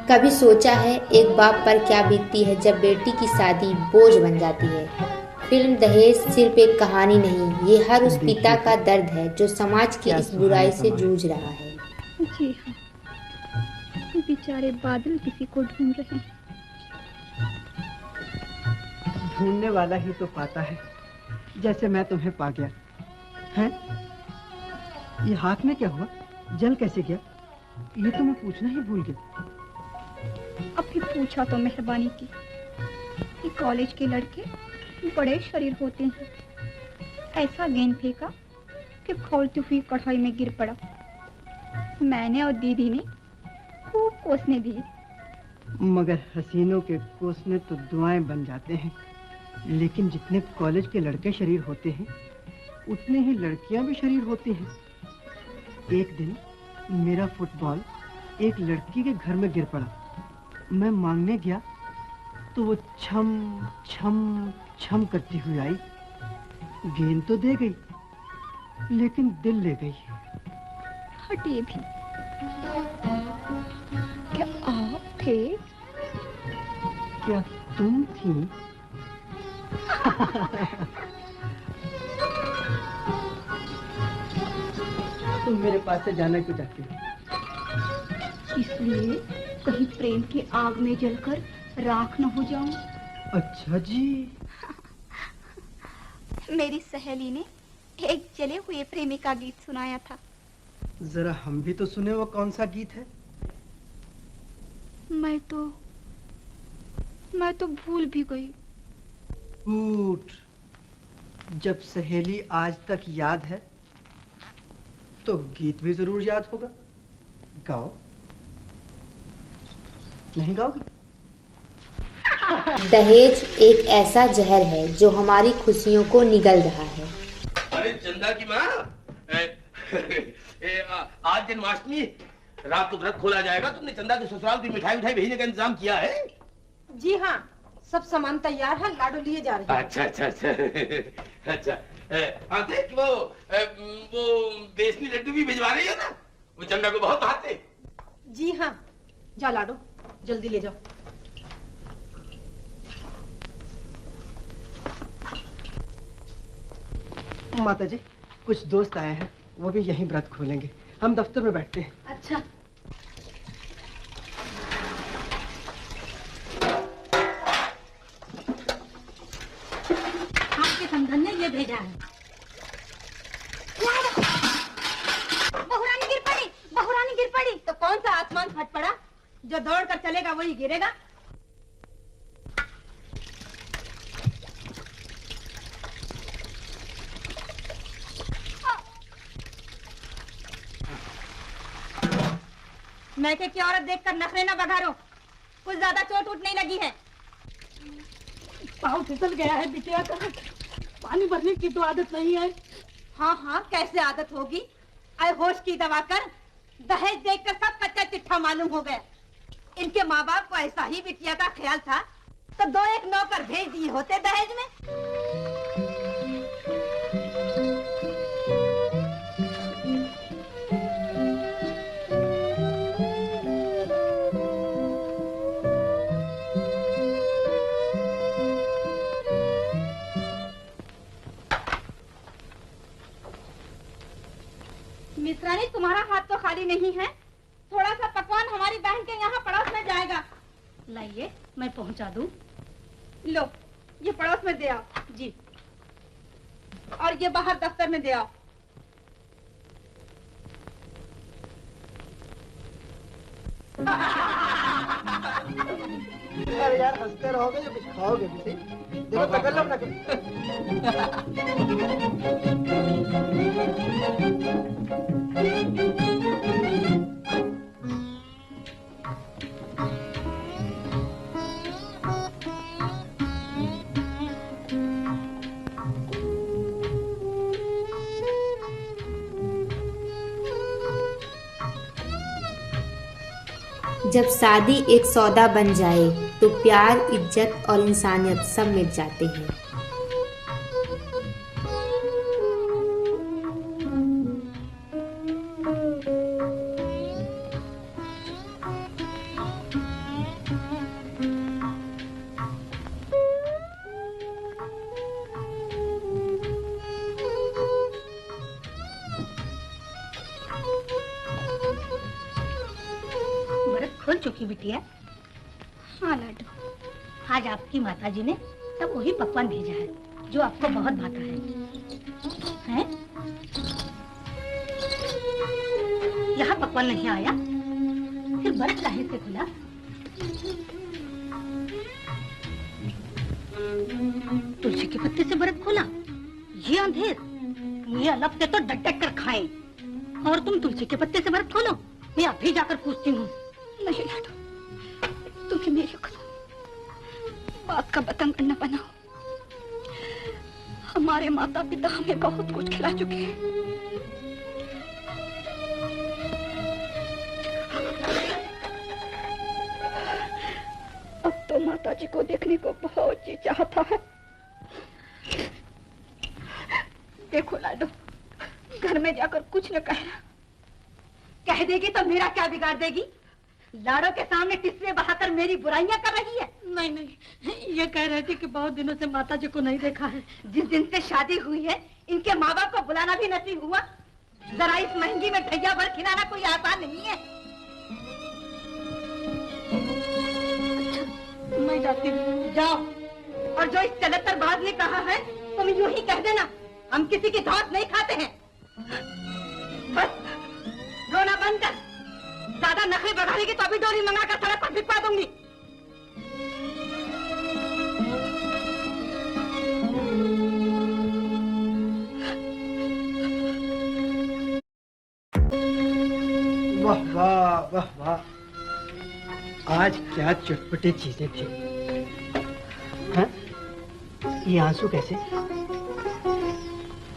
कभी सोचा है एक बाप पर क्या बीतती है जब बेटी की शादी बोझ बन जाती है। फिल्म दहेज सिर्फ एक कहानी नहीं, ये हर उस पिता देखिए का तो दर्द है जो समाज की क्या इस सुहाना बुराई से समा है। जूझ रहा है। जी हाँ, बेचारे बादल किसी को ढूंढ रहे हैं। ढूंढने वाला ही तो पाता है, जैसे मैं तुम्हें पा गया। हैं? ये हाथ में क्या हुआ? जल कैसे गया? ये तो मैं पूछना ही भूल गया। अभी पूछा तो मेहरबानी की। ये कॉलेज के लड़के बड़े शरीर होते हैं। ऐसा गेंद फेंका कि खौलती हुई कढ़ाई में गिर पड़ा। मैंने और दीदी ने खूब कोसने दिए। मगर हसीनों के कोसने तो दुआएं बन जाते हैं, लेकिन जितने कॉलेज के लड़के शरीर होते हैं उतने ही लड़कियां भी शरीर होती हैं। एक दिन मेरा फुटबॉल एक लड़की के घर में गिर पड़ा। मैं मांगने गया तो वो छम छम छम करती हुई आई। गेंद तो दे गई, लेकिन दिल ले गई। हटिए भी, क्या आप थे? क्या तुम थी? तुम मेरे पास से जाना क्यों चाहती हो? इसलिए कहीं प्रेम की आग में जलकर राख न हो जाऊं। अच्छा जी। मेरी सहेली ने एक जले हुए प्रेमी का गीत सुनाया था। जरा हम भी तो सुने, वो कौन सा गीत है? मैं तो भूल भी गई। झूठ। जब सहेली आज तक याद है तो गीत भी जरूर याद होगा। गाओ। नहीं गाओगे? दहेज एक ऐसा जहर है जो हमारी खुशियों को निगल रहा है। अरे चंदा की माँ, आज जन्माष्टमी, रात को व्रत खोला जाएगा। तुमने चंदा के ससुराल की मिठाई उठाई भेजने का इंतजाम किया है? जी हाँ, सब सामान तैयार है, लाडू लिए जा रहे हैं। अच्छा अच्छा अच्छा अच्छा। हाँ, देख वो बेसनी लड्डू भी भिजवा रही है ना, वो चंदा को बहुत भाते। जी हाँ, जा लाडू जल्दी ले जाओ। माता जी, कुछ दोस्त आए हैं, वो भी यहीं व्रत खोलेंगे। हम दफ्तर में बैठते हैं। अच्छा। आपके समधन ने ये भेजा है। बहुरानी गिर पड़ी, बहुरानी गिर पड़ी। तो कौन सा आसमान फट पड़ा? जो दौड़ कर चलेगा वही गिरेगा। मैके की औरत देखकर नखरे न बघारो, कुछ ज्यादा चोट उठ नहीं लगी है। पाँव फिसल गया है बिटिया का, पानी भरने की तो आदत नहीं है। हाँ हाँ, कैसे आदत होगी? आए होश की दवा कर। दहेज देखकर सब कच्चा चिट्ठा मालूम हो गया। इनके माँ बाप को ऐसा ही बिटिया का ख्याल था तो दो एक नौकर भेज दिए होते दहेज में। मिश्रानी, तुम्हारा हाथ तो खाली नहीं है। थोड़ा सा पकवान हमारी बहन के यहाँ पड़ोस में जाएगा। लाइए, मैं पहुंचा दूं। लो, ये पड़ोस में दे आओ। जी। और ये बाहर दफ्तर में दे आओ। अरे यार, हंसते रहोगे या कुछ खाओगे भी सही? देखो तकल्लुफ ना करो। जब शादी एक सौदा बन जाए तो प्यार, इज्जत और इंसानियत सब मिट जाते हैं। खोल चुकी बिटिया। हाँ लाडो। आज आपकी माताजी ने सब वही पकवान भेजा है जो आपको बहुत भाता है? यहाँ पकवान नहीं आया, फिर बर्फ काहे से खुला? तुलसी के पत्ते से बर्फ खोला? ये अंधेर, ये अलग से तो डट कर खाएं। और तुम तुलसी के पत्ते से बर्फ खोलो, मैं अभी जाकर पूछती हूँ। नहीं लाडो, तुम्हें मेरी बात का बतंगड़ न बनाओ। हमारे माता पिता हमें बहुत कुछ खिला चुके हैं। अब तो माता जी को देखने को बहुत जी चाहता है। देखो लाडो, घर में जाकर कुछ न कहना। कह देगी तो मेरा क्या बिगाड़ देगी? लाड़ो के सामने टिस्से बहाकर मेरी बुराइयां कर रही है। नहीं नहीं, ये कह रहे थे कि बहुत दिनों से माता जी को नहीं देखा है। जिस दिन से शादी हुई है इनके माँ बाप को बुलाना भी नसीब हुआ। जरा इस महंगी में ढैया भर खिलाना कोई आसान नहीं है। मैं जाती हूँ। जाओ, और जो इस चलतर बाज ने कहा है तुम यूं ही कह देना, हम किसी की धौत नहीं खाते हैं। बस रोना बंद कर। ज्यादा नखरे बढ़ाएगी तो अभी डोरी मंगाकर सड़क पर भिजवा दूंगी। वाह वाह वाह वाह, आज क्या चटपटी चीजें थी। हाँ? ये आंसू कैसे?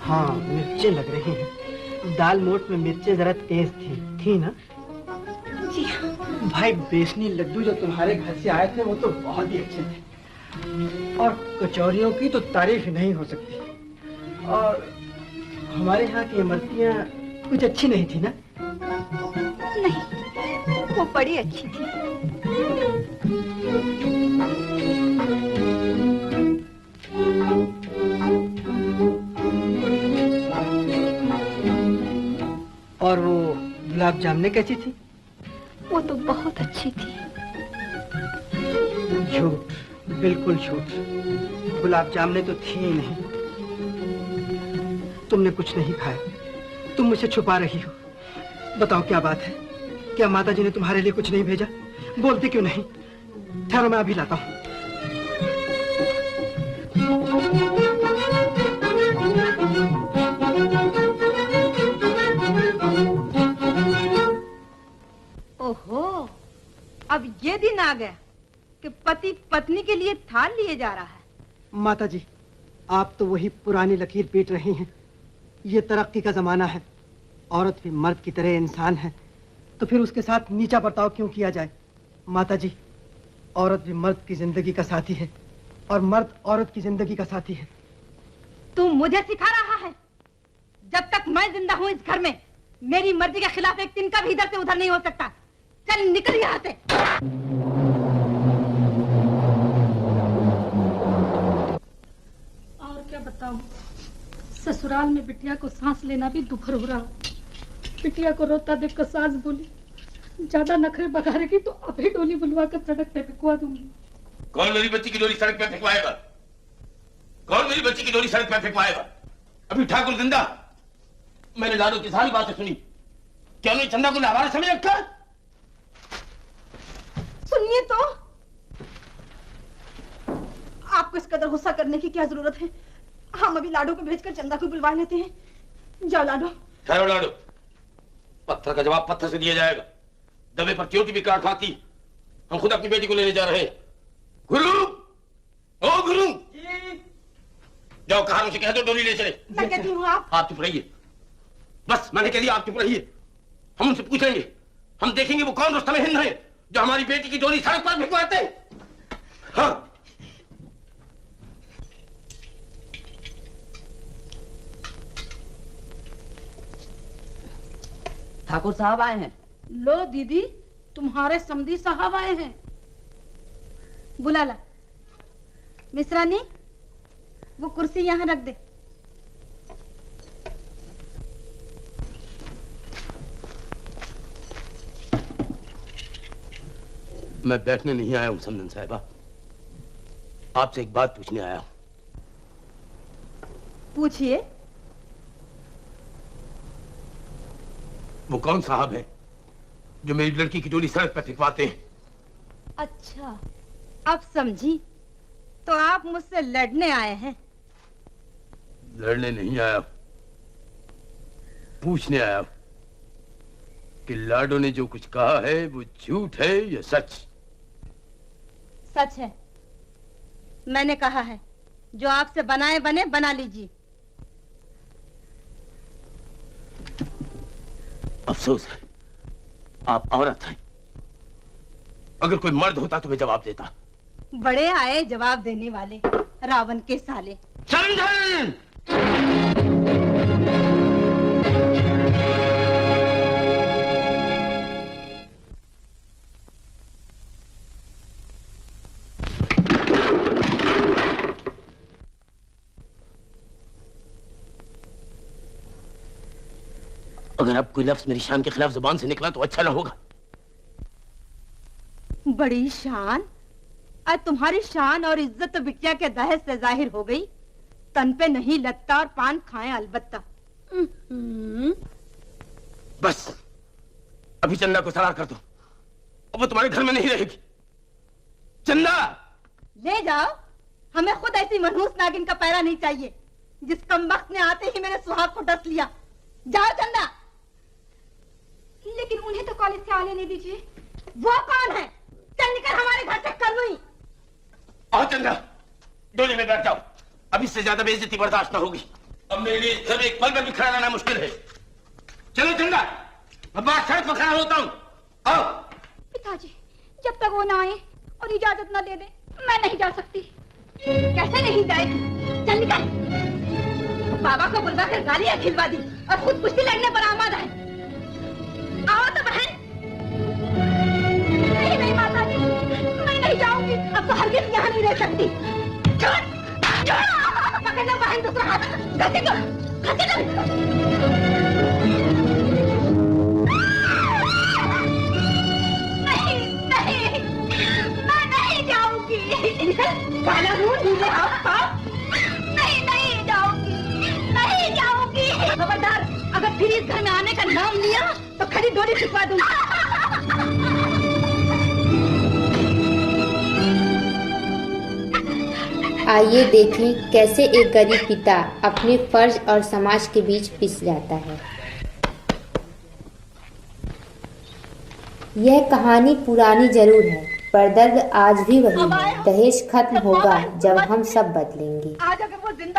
हाँ, मिर्चें लग रही हैं। दाल मोठ में मिर्चें जरा तेज थी ना? जी हाँ। भाई, बेसनी लड्डू जो तुम्हारे घर से आए थे वो तो बहुत ही अच्छे थे, और कचौरियों की तो तारीफ ही नहीं हो सकती। और हमारे यहाँ की इमरतियाँ कुछ अच्छी नहीं थी ना? नहीं, वो बड़ी अच्छी थी। और वो गुलाब जामुन कैसी थी? वो तो बहुत अच्छी थी। झूठ, बिल्कुल झूठ। गुलाब जामुन तो थी ही नहीं। तुमने कुछ नहीं खाया, तुम मुझसे छुपा रही हो। बताओ क्या बात है? क्या माताजी ने तुम्हारे लिए कुछ नहीं भेजा? बोलती क्यों नहीं? ठहरो, मैं अभी लाता हूँ। ओहो, अब ये दिन आ गया कि पति पत्नी के लिए थाल लिए जा रहा है। माताजी, आप तो वही पुरानी लकीर पीट रही हैं। ये तरक्की का जमाना है, औरत भी मर्द की तरह इंसान है, तो फिर उसके साथ नीचा बर्ताव क्यों किया जाए? माताजी, औरत भी मर्द की जिंदगी का साथी है, और मर्द औरत की जिंदगी का साथी है। तू मुझे सिखा रहा है? जब तक मैं जिंदा हूँ इस घर में, मेरी मर्जी के खिलाफ एक तिनका भी इधर से उधर नहीं हो सकता। चल निकल यहाँ से। और क्या बताऊं, ससुराल में बिटिया को सांस लेना भी दुभर हो रहा। बिटिया को रोता देखकर सास बोली, ज्यादा नखरे बघारेगी तो अभी डोली बुलवा कर सड़क पे फेंकवा दूंगी। कौन मेरी बच्ची की डोली सड़क पे फेंकवाएगा? कौन मेरी बच्ची की डोली सड़क पे फेंकवाएगा? अभी ठाकुर जिंदा। मैंने लाडो की सारी बातें सुनी। क्या उन्हें चंदा को लावारिस समझ रखा? सुनिए तो, आपको इस कदर गुस्सा करने की क्या जरूरत है? हम अभी लाडो को भेजकर चंदा को बुलवा लेते हैं। जाओ लाडो। ठहरो लाडो, पत्थर का जवाब पत्थर से दिया जाएगा। दबे पर चोटी भी काट खाती। हम खुद अपनी बेटी को लेने जा रहे हैं। गुरु, ओ गुरु, जाओ कहारों से कह दो डोली ले चले। मैं कहती हूँ आप चुप रहिए। बस मैंने कह दिया, आप चुप रहिए। हम उनसे पूछेंगे, हम देखेंगे वो कौन रुस्तम हिंद है जो हमारी बेटी की डोली सड़क पर भिजवाते हैं। हाँ। ठाकुर साहब आए हैं। लो दीदी, तुम्हारे समधी साहब आए हैं। बुला ला। मिश्रानी, वो कुर्सी यहाँ रख दे। मैं बैठने नहीं आया हूं समदन साहिबा, आपसे एक बात पूछने आया हूं। पूछिए। वो कौन साहब है जो मेरी लड़की की डोली सड़क पर फिकवाते हैं? अच्छा, अब समझी। तो आप मुझसे लड़ने आए हैं? लड़ने नहीं आया, पूछने आया कि लाडो ने जो कुछ कहा है वो झूठ है या सच? सच है। मैंने कहा है जो आपसे बनाए बने बना लीजिए। अफसोस है आप औरत हैं। अगर कोई मर्द होता तो मैं जवाब देता। बड़े आए जवाब देने वाले, रावण के साले। चंदन! अगर अब कोई लफ्ज मेरी शान के खिलाफ जुबान से निकला तो अच्छा ना होगा। बड़ी शान? आज तुम्हारी शान और इज्जत तो बिटिया के दहेज से जाहिर हो गई। तन पे नहीं लत्ता और पान खाएं अलबत्ता। बस अभी चंदा को सलाह कर दो, अब वो तुम्हारे घर में नहीं रहेगी। चंदा ले जाओ, हमें खुद ऐसी मनहूस नागिन का पैरा नहीं चाहिए जिस कमबख्त ने आते ही मेरे सुहाग को डस लिया। जाओ चंदा। लेकिन उन्हें तो कॉलेज से आने नहीं दीजिए। वो कौन है? चल निकल हमारे घर से कल हुई। आओ चंदा, डोली में बैठ जाओ, अब इससे ज्यादा बेइज्जती बर्दाश्त ना होगी। अब मेरे लिए घर में एक पल में भी खड़ा रहना मुश्किल है। चलो चंदा, अब बात सड़क पर खड़ा होता हूँ। आओ। पिताजी, जब तक वो ना आए और इजाजत ना दे दे, मैं नहीं जा सकती। कैसे नहीं जाएगी? चल निकल। बाबा को बुलवा कर गालियां खिलवा दी और खुद कुश्ती लड़ने पर आमादा है। आओ तो बहन। नहीं नहीं माता जी, मैं नहीं जाऊंगी। अब तो हरगिज यहाँ नहीं रह सकती। छोड़, छोड़। पकड़ना बहन दूसरा हाथ। घसीट लो, घसीट लो। नहीं नहीं, मैं नहीं जाऊंगी। निकल, काला रूह नीले हाथ। नहीं नहीं जाऊंगी, नहीं जाऊंगी। खबरदार, अगर फिर इस घर में आने का नाम लिया तो खड़ी डोरी छिपा दूंगी। आइए देखें कैसे एक गरीब पिता अपने फर्ज और समाज के बीच पिस जाता है। यह कहानी पुरानी जरूर है, पर दर्द आज भी वही है। दहेज खत्म होगा जब हम सब बदलेंगे। आज अगर वो जिंदा